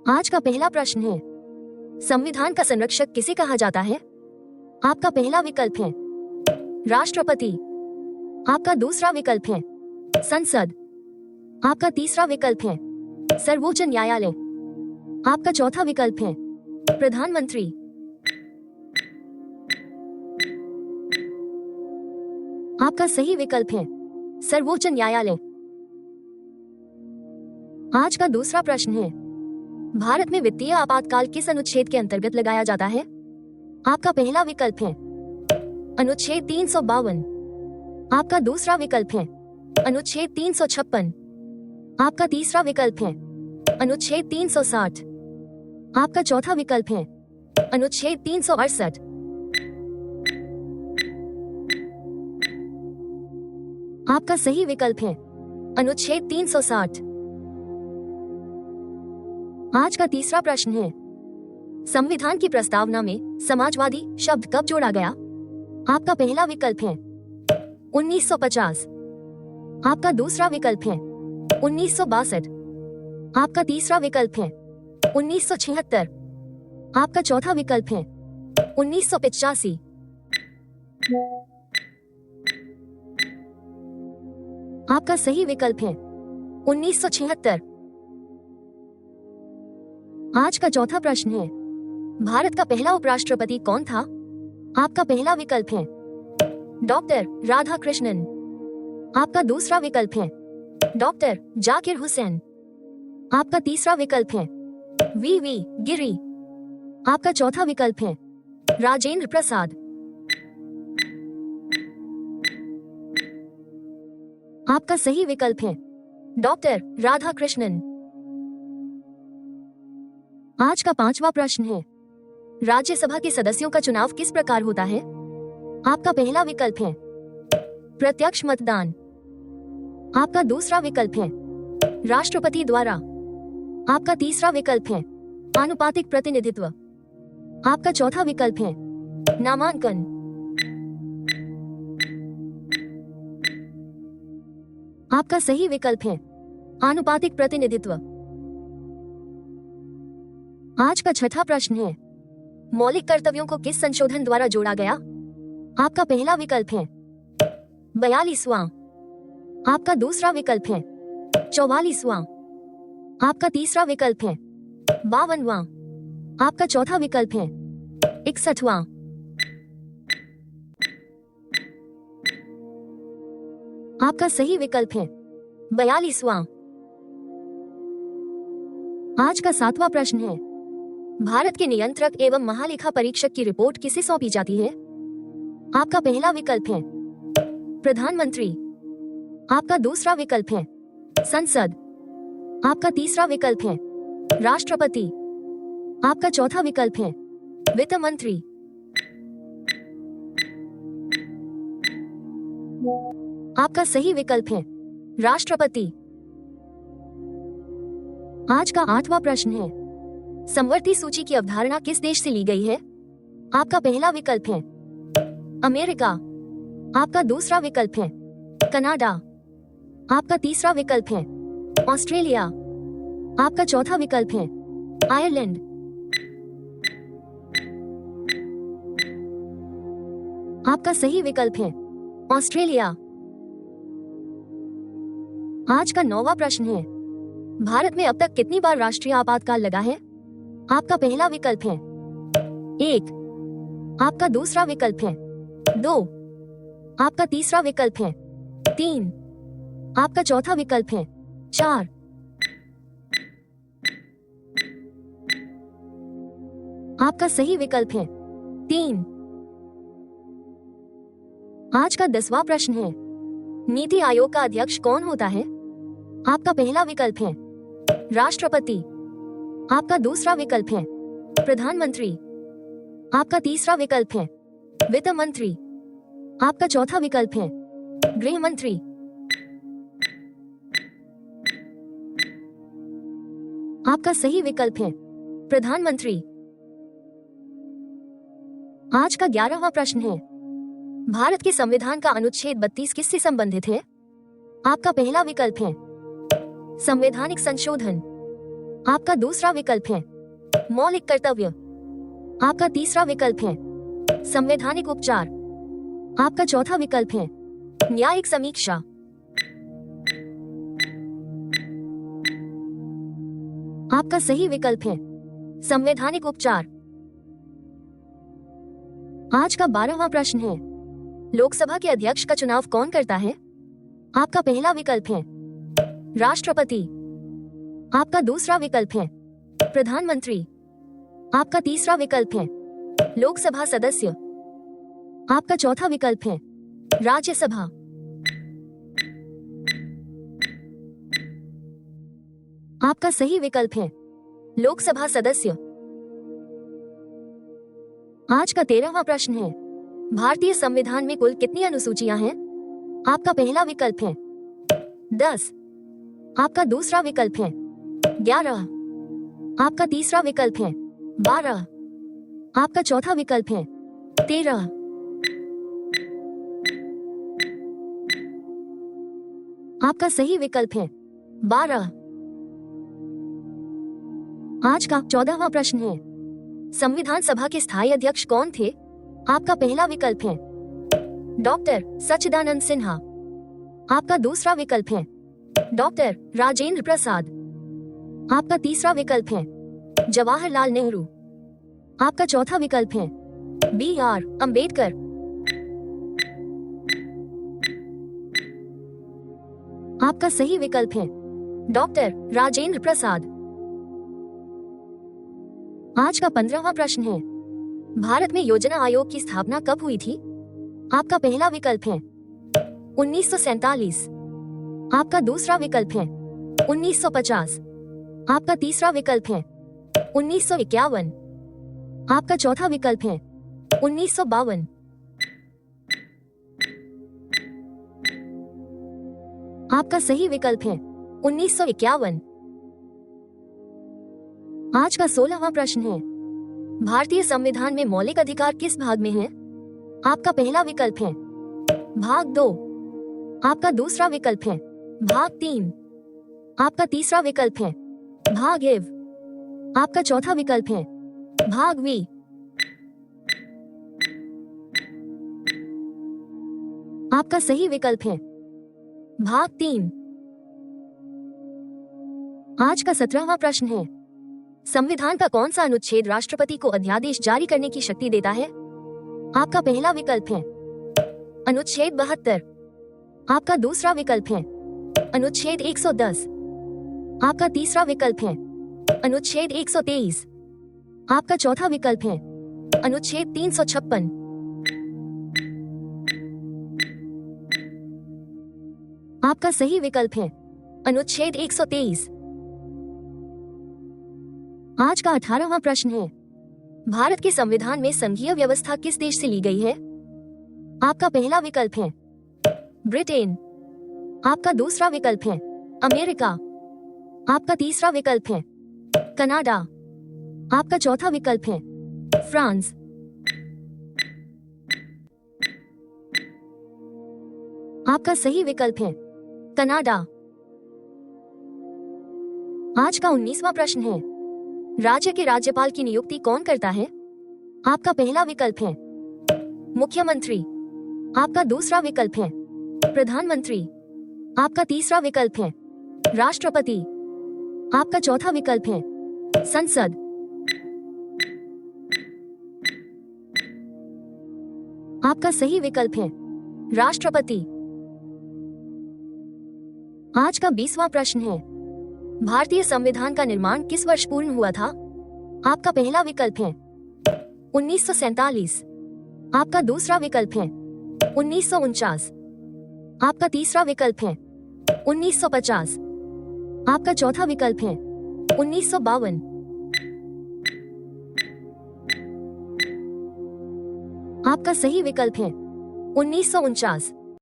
आज का पहला प्रश्न है, संविधान का संरक्षक किसे कहा जाता है? आपका पहला विकल्प है राष्ट्रपति, आपका दूसरा विकल्प है संसद, आपका तीसरा विकल्प है सर्वोच्च न्यायालय, आपका चौथा विकल्प है प्रधानमंत्री। आपका सही विकल्प है सर्वोच्च न्यायालय। आज का दूसरा प्रश्न है, भारत में वित्तीय आपातकाल किस अनुच्छेद के अंतर्गत लगाया जाता है? आपका पहला विकल्प है अनुच्छेद 352, आपका दूसरा विकल्प है अनुच्छेद 356, आपका तीसरा विकल्प है अनुच्छेद 360, आपका चौथा विकल्प है अनुच्छेद 368। आपका सही विकल्प है अनुच्छेद 360। आज का तीसरा प्रश्न है, संविधान की प्रस्तावना में समाजवादी शब्द कब जोड़ा गया? आपका पहला विकल्प है 1950, आपका दूसरा विकल्प है 1962, आपका तीसरा विकल्प है 1976, आपका चौथा विकल्प है 1985। आपका सही विकल्प है 1976। आज का चौथा प्रश्न है, भारत का पहला उपराष्ट्रपति कौन था? आपका पहला विकल्प है डॉक्टर राधाकृष्णन, आपका दूसरा विकल्प है डॉक्टर जाकिर हुसैन, आपका तीसरा विकल्प है वी गिरी, आपका चौथा विकल्प है राजेंद्र प्रसाद। आपका सही विकल्प है डॉक्टर राधाकृष्णन। आज का पांचवा प्रश्न है, राज्यसभा के सदस्यों का चुनाव किस प्रकार होता है? आपका पहला विकल्प है प्रत्यक्ष मतदान, आपका दूसरा विकल्प है राष्ट्रपति द्वारा, आपका तीसरा विकल्प है आनुपातिक प्रतिनिधित्व, आपका चौथा विकल्प है नामांकन। आपका सही विकल्प है आनुपातिक प्रतिनिधित्व। आज का छठा प्रश्न है, मौलिक कर्तव्यों को किस संशोधन द्वारा जोड़ा गया? आपका पहला विकल्प है 42वां, आपका दूसरा विकल्प है 44वां, आपका तीसरा विकल्प है 52वां, आपका चौथा विकल्प है 61वां। आपका सही विकल्प है 42वां। आज का सातवां प्रश्न है, भारत के नियंत्रक एवं महालेखा परीक्षक की रिपोर्ट किसे सौंपी जाती है? आपका पहला विकल्प है प्रधानमंत्री, आपका दूसरा विकल्प है संसद, आपका तीसरा विकल्प है राष्ट्रपति, आपका चौथा विकल्प है वित्त मंत्री। आपका सही विकल्प है राष्ट्रपति। आज का आठवां प्रश्न है, समवर्ती सूची की अवधारणा किस देश से ली गई है? आपका पहला विकल्प है अमेरिका, आपका दूसरा विकल्प है कनाडा, आपका तीसरा विकल्प है ऑस्ट्रेलिया, आपका चौथा विकल्प है आयरलैंड। आपका सही विकल्प है ऑस्ट्रेलिया। आज का नौवां प्रश्न है, भारत में अब तक कितनी बार राष्ट्रीय आपातकाल लगा है? आपका पहला विकल्प है 1, आपका दूसरा विकल्प है 2, आपका तीसरा विकल्प है 3, आपका चौथा विकल्प है 4। आपका सही विकल्प है 3। आज का 10वां प्रश्न है, नीति आयोग का अध्यक्ष कौन होता है? आपका पहला विकल्प है राष्ट्रपति, आपका दूसरा विकल्प है प्रधानमंत्री, आपका तीसरा विकल्प है वित्त मंत्री, आपका चौथा विकल्प है गृह मंत्री। आपका सही विकल्प है प्रधानमंत्री। आज का 11वां प्रश्न है, भारत के संविधान का अनुच्छेद 32 किससे संबंधित है? आपका पहला विकल्प है संवैधानिक संशोधन, आपका दूसरा विकल्प है मौलिक कर्तव्य। आपका तीसरा विकल्प है संवैधानिक उपचार। आपका चौथा विकल्प है न्यायिक समीक्षा। आपका सही विकल्प है संवैधानिक उपचार। आज का 12वां प्रश्न है, लोकसभा के अध्यक्ष का चुनाव कौन करता है? आपका पहला विकल्प है राष्ट्रपति। आपका दूसरा विकल्प है प्रधानमंत्री। आपका तीसरा विकल्प है लोकसभा सदस्य। आपका चौथा विकल्प है राज्यसभा। आपका सही विकल्प है लोकसभा सदस्य। आज का 13वां प्रश्न है, भारतीय संविधान में कुल कितनी अनुसूचियां हैं? आपका पहला विकल्प है 10। आपका दूसरा विकल्प है 11। आपका तीसरा विकल्प है 12। आपका चौथा विकल्प है 13। आपका सही विकल्प है 12। आज का 14वां प्रश्न है, संविधान सभा के स्थायी अध्यक्ष कौन थे? आपका पहला विकल्प है डॉक्टर सच्चिदानंद सिन्हा। आपका दूसरा विकल्प है डॉक्टर राजेंद्र प्रसाद। आपका तीसरा विकल्प है जवाहरलाल नेहरू। आपका चौथा विकल्प है BR अंबेडकर। आपका सही विकल्प है डॉक्टर राजेंद्र प्रसाद। आज का 15वां प्रश्न है, भारत में योजना आयोग की स्थापना कब हुई थी? आपका पहला विकल्प है 1947। आपका दूसरा विकल्प है 1950। आपका तीसरा विकल्प है 1951। आपका चौथा विकल्प है 1952। आपका सही विकल्प है 1951। आज का 16वां प्रश्न है, भारतीय संविधान में मौलिक अधिकार किस भाग में है? आपका पहला विकल्प है भाग 2। आपका दूसरा विकल्प है भाग 3। आपका तीसरा विकल्प है भाग एव। आपका चौथा विकल्प है भाग वी। आपका सही विकल्प है भाग 3। आज का 17वां प्रश्न है, संविधान का कौन सा अनुच्छेद राष्ट्रपति को अध्यादेश जारी करने की शक्ति देता है? आपका पहला विकल्प है अनुच्छेद 72। आपका दूसरा विकल्प है अनुच्छेद 110। आपका तीसरा विकल्प है अनुच्छेद 123। आपका चौथा विकल्प है अनुच्छेद 356। आपका सही विकल्प है अनुच्छेद 123। आज का 18वां प्रश्न है, भारत के संविधान में संघीय व्यवस्था किस देश से ली गई है? आपका पहला विकल्प है ब्रिटेन। आपका दूसरा विकल्प है अमेरिका। आपका तीसरा विकल्प है कनाडा। आपका चौथा विकल्प है फ्रांस। आपका सही विकल्प है कनाडा। आज का 19वां प्रश्न है, राज्य के राज्यपाल की नियुक्ति कौन करता है? आपका पहला विकल्प है मुख्यमंत्री। आपका दूसरा विकल्प है प्रधानमंत्री। आपका तीसरा विकल्प है राष्ट्रपति। आपका चौथा विकल्प है संसद। आपका सही विकल्प है राष्ट्रपति। आज का 20वां प्रश्न है, भारतीय संविधान का निर्माण किस वर्ष पूर्ण हुआ था? आपका पहला विकल्प है 1947। आपका दूसरा विकल्प है 1949। आपका तीसरा विकल्प है 1950। आपका चौथा विकल्प है 1952। आपका सही विकल्प है 1949।